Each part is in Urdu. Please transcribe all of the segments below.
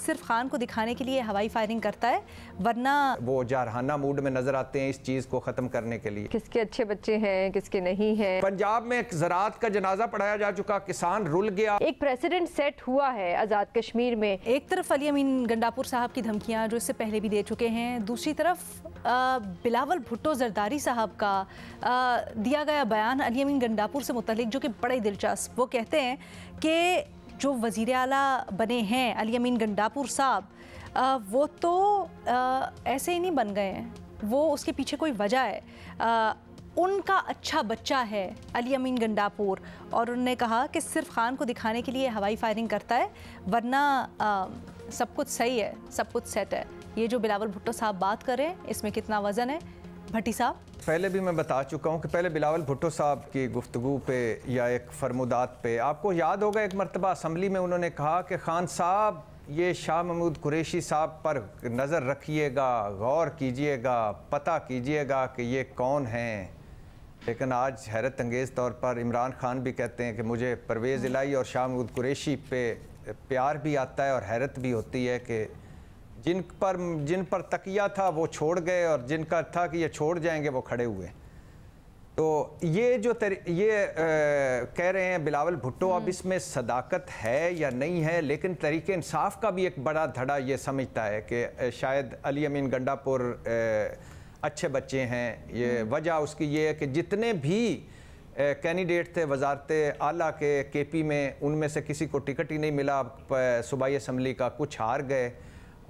صرف خان کو دکھانے کے لیے ہوائی فائرنگ کرتا ہے ورنہ وہ جارحانہ موڈ میں نظر آتے ہیں اس چیز کو ختم کرنے کے لیے. کس کے اچھے بچے ہیں کس کے نہیں ہیں. پنجاب میں ایک زراعت کا جنازہ پڑھایا جا چکا, کسان رل گیا. ایک پریسیڈنٹ سیٹ ہوا ہے آزاد کشمیر میں. ایک طرف علی امین گنڈاپور صاحب کی دھمکیاں جو اس سے پہلے بھی دے چکے ہیں, دوسری طرف بلاول بھٹو زرداری صاحب کا دیا گیا بیان علی امین گنڈاپور سے متعلق جو کہ بڑے دلچسپ. وہ کہتے ہیں کہ جو وزیر اعلیٰ بنے ہیں علی امین گنڈاپور صاحب وہ تو ایسے ہی نہیں بن گئے ہیں, وہ اس کے پیچھے کوئی وجہ ہے. ان کا اچھا بچہ ہے علی امین گنڈاپور, اور انہوں نے کہا کہ صرف خان کو دکھانے کے لیے ہوائی فائرنگ کرتا ہے ورنہ سب کچھ صحیح ہے, سب کچھ سیٹ ہے. یہ جو بلاول بھٹو صاحب بات کر رہے ہیں اس میں کتنا وزن ہے بھٹی صاحب؟ پہلے بھی میں بتا چکا ہوں کہ پہلے بلاول بھٹو صاحب کی گفتگو پہ یا ایک فرمودات پہ آپ کو یاد ہوگا ایک مرتبہ اسمبلی میں انہوں نے کہا کہ خان صاحب یہ شاہ محمود قریشی صاحب پر نظر رکھیے گا, غور کیجئے گا, پتہ کیجئے گا کہ یہ کون ہیں. لیکن آج حیرت انگیز طور پر عمران خان بھی کہتے ہیں کہ مجھے پرویز الہی اور شاہ محمود قریشی پہ پیار بھی آتا ہے اور حیرت بھی ہوتی ہے کہ جن پر تکیہ تھا وہ چھوڑ گئے اور جن کا تھا کہ یہ چھوڑ جائیں گے وہ کھڑے ہوئے. تو یہ جو یہ کہہ رہے ہیں بلاول بھٹو, اب اس میں صداقت ہے یا نہیں ہے, لیکن تحریک انصاف کا بھی ایک بڑا دھڑا یہ سمجھتا ہے کہ شاید علی امین گنڈاپور اچھے بچے ہیں. یہ وجہ اس کی یہ ہے کہ جتنے بھی کینڈیڈیٹ تھے وزارت اعلیٰ کے کے پی میں, ان میں سے کسی کو ٹکٹ ہی نہیں ملا صوبائی اسمبلی کا, کچھ ہار گئے.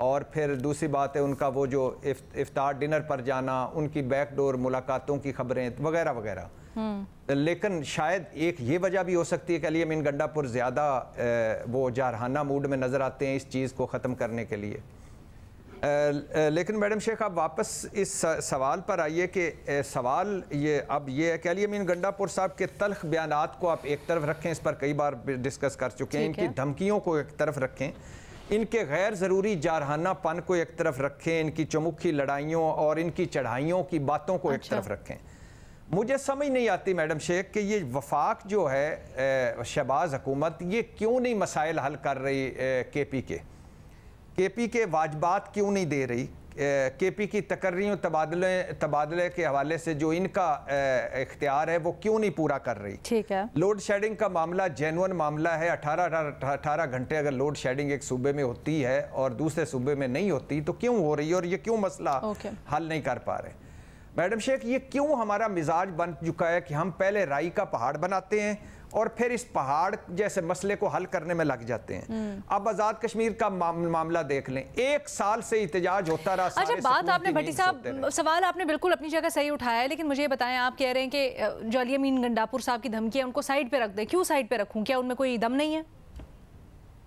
اور پھر دوسری بات ہے ان کا وہ جو افطار ڈنر پر جانا, ان کی بیک ڈور ملاقاتوں کی خبریں وغیرہ وغیرہ. لیکن شاید ایک یہ وجہ بھی ہو سکتی ہے کہ علی امین گنڈاپور زیادہ وہ جارحانہ موڈ میں نظر آتے ہیں اس چیز کو ختم کرنے کے لیے. لیکن میڈم شیخ آپ واپس اس سوال پر آئیے کہ سوال یہ ہے کہ علی امین گنڈاپور صاحب کے تلخ بیانات کو آپ ایک طرف رکھیں, اس پر کئی بار ڈسکس کر چکے ہیں. ان کی دھمکیوں کو ایک طرف رکھیں, ان کے غیر ضروری جارحانہ پن کو ایک طرف رکھیں, ان کی چمکھی لڑائیوں اور ان کی چڑھائیوں کی باتوں کو ایک طرف رکھیں. مجھے سمجھ نہیں آتی میڈم شیخ کہ یہ وفاق جو ہے شہباز حکومت یہ کیوں نہیں مسائل حل کر رہی, کے پی کے واجبات کیوں نہیں دے رہی, کے پی کی تقرریوں تبادلے کے حوالے سے جو ان کا اختیار ہے وہ کیوں نہیں پورا کر رہی. ٹھیک ہے, لوڈ شیڈنگ کا معاملہ جینون معاملہ ہے. 18 گھنٹے اگر لوڈ شیڈنگ ایک صوبے میں ہوتی ہے اور دوسرے صوبے میں نہیں ہوتی تو کیوں ہو رہی ہے, اور یہ کیوں مسئلہ حل نہیں کر پا رہے. میڈم شیخ یہ کیوں ہمارا مزاج بن چکا ہے کہ ہم پہلے رائی کا پہاڑ بناتے ہیں اور پھر اس پہاڑ جیسے مسئلے کو حل کرنے میں لگ جاتے ہیں. اب آزاد کشمیر کا معاملہ دیکھ لیں, 1 سال سے احتجاج ہوتا رہا. اچھا بات آپ نے بھٹی صاحب, سوال آپ نے بالکل اپنی جگہ صحیح اٹھایا ہے, لیکن مجھے یہ بتائیں, آپ کہہ رہے ہیں کہ جو علی امین گنڈاپور صاحب کی دھمکی ہے ان کو سائڈ پہ رکھ دیں. کیوں سائڈ پہ رکھوں, کیا ان میں کوئی دم نہیں ہے؟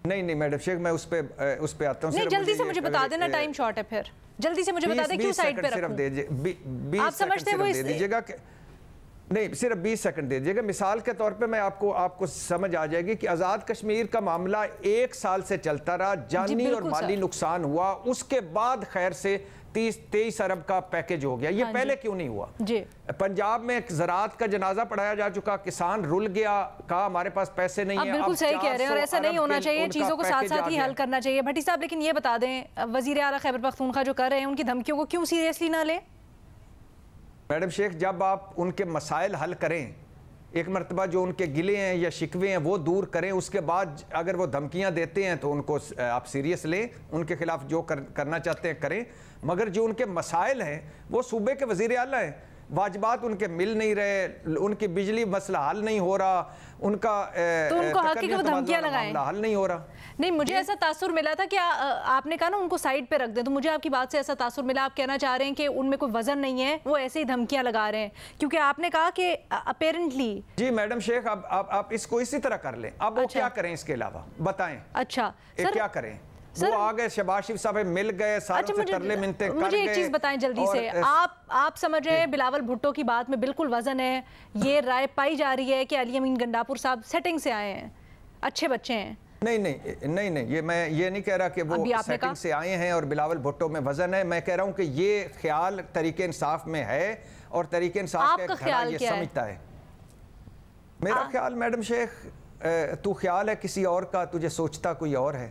نہیں میڈم شیخ میں اس پہ آتا ہوں. نہیں جلدی سے مجھے بتا دینا, ٹائم شارٹ ہے, پھر جلدی سے مجھے بتا دیں کیوں سائڈ پہ رکھوں. آپ سمجھتے ہیں وہ دے دیجیے گا کہ نہیں, صرف 20 سیکنڈ دے دیجیے گا. مثال کے طور پہ میں آپ کو سمجھ آ جائے گی کہ آزاد کشمیر کا معاملہ 1 سال سے چلتا رہا, جانی اور مالی نقصان ہوا, اس کے بعد خیر سے 23 ارب کا پیکج ہو گیا. یہ پہلے کیوں نہیں ہوا؟ پنجاب میں ایک زراعت کا جنازہ پڑھایا جا چکا, کسان رل گیا, کہا ہمارے پاس پیسے نہیں ہیں. آپ بالکل صحیح کہہ رہے ہیں, اور ایسا نہیں ہونا چاہیے, چیزوں کو ساتھ ساتھ ہی حل کرنا چاہیے. بھٹی صاحب لیکن یہ بتا دیں, وزیر اعلیٰ خیبر پختونخوا جو کر رہے ہیں ان کی دھمکیوں کو کیوں سیریسلی نہ لیں؟ میڈم شیخ جب آپ ان کے مسائل حل کریں, ایک مرتبہ جو ان کے گلے ہیں یا شکوے ہیں وہ دور کریں, اس کے بعد اگر وہ دھمکیاں دیتے ہیں تو ان کو آپ سیریس لیں, ان کے خلاف جو کرنا چاہتے ہیں کریں. مگر جو ان کے مسائل ہیں وہ صوبے کے وزیر اعلیٰ ہیں, واجبات ان کے مل نہیں رہے, ان کی بجلی مسئلہ حل نہیں ہو رہا, ان کا تو ان کو حق ہے کہ وہ دھمکیاں لگائیں, حل نہیں ہو رہا. نہیں مجھے ایسا تاثر ملا تھا کہ آپ نے کہا نا ان کو سائڈ پہ رکھ دیں, تو مجھے آپ کی بات سے ایسا تاثر ملا آپ کہنا چاہ رہے ہیں کہ ان میں کوئی وزن نہیں ہے, وہ ایسے ہی دھمکیاں لگا رہے ہیں, کیونکہ آپ نے کہا کہ اپیرنٹلی. جی میڈم شیخ اب آپ اس کو اسی طرح کر لیں, اب وہ کیا کریں اس کے علاوہ بتائیں. اچھا کیا کریں, وہ آگئے شہباز شریف صاحب مل گئے, ساروں سے ترلے منتے کر گئے. مجھے ایک چیز بتائیں جلدی سے, آپ سمجھ رہے ہیں بلاول بھٹو کی بات میں بالکل وزن ہے, یہ رائے پائی جا رہی ہے کہ علی امین گنڈاپور صاحب سیٹنگ سے آئے ہیں, اچھے بچے ہیں. نہیں یہ میں یہ نہیں کہہ رہا کہ وہ سیٹنگ سے آئے ہیں اور بلاول بھٹو میں وزن ہے. میں کہہ رہا ہوں کہ یہ خیال تحریک انصاف میں ہے اور تحریک انصاف کا خیال یہ سمجھتا ہے. میرا خیال میڈم شیخ, تو خیال ہے کسی اور کا, تجھے سوچتا کوئی اور ہے.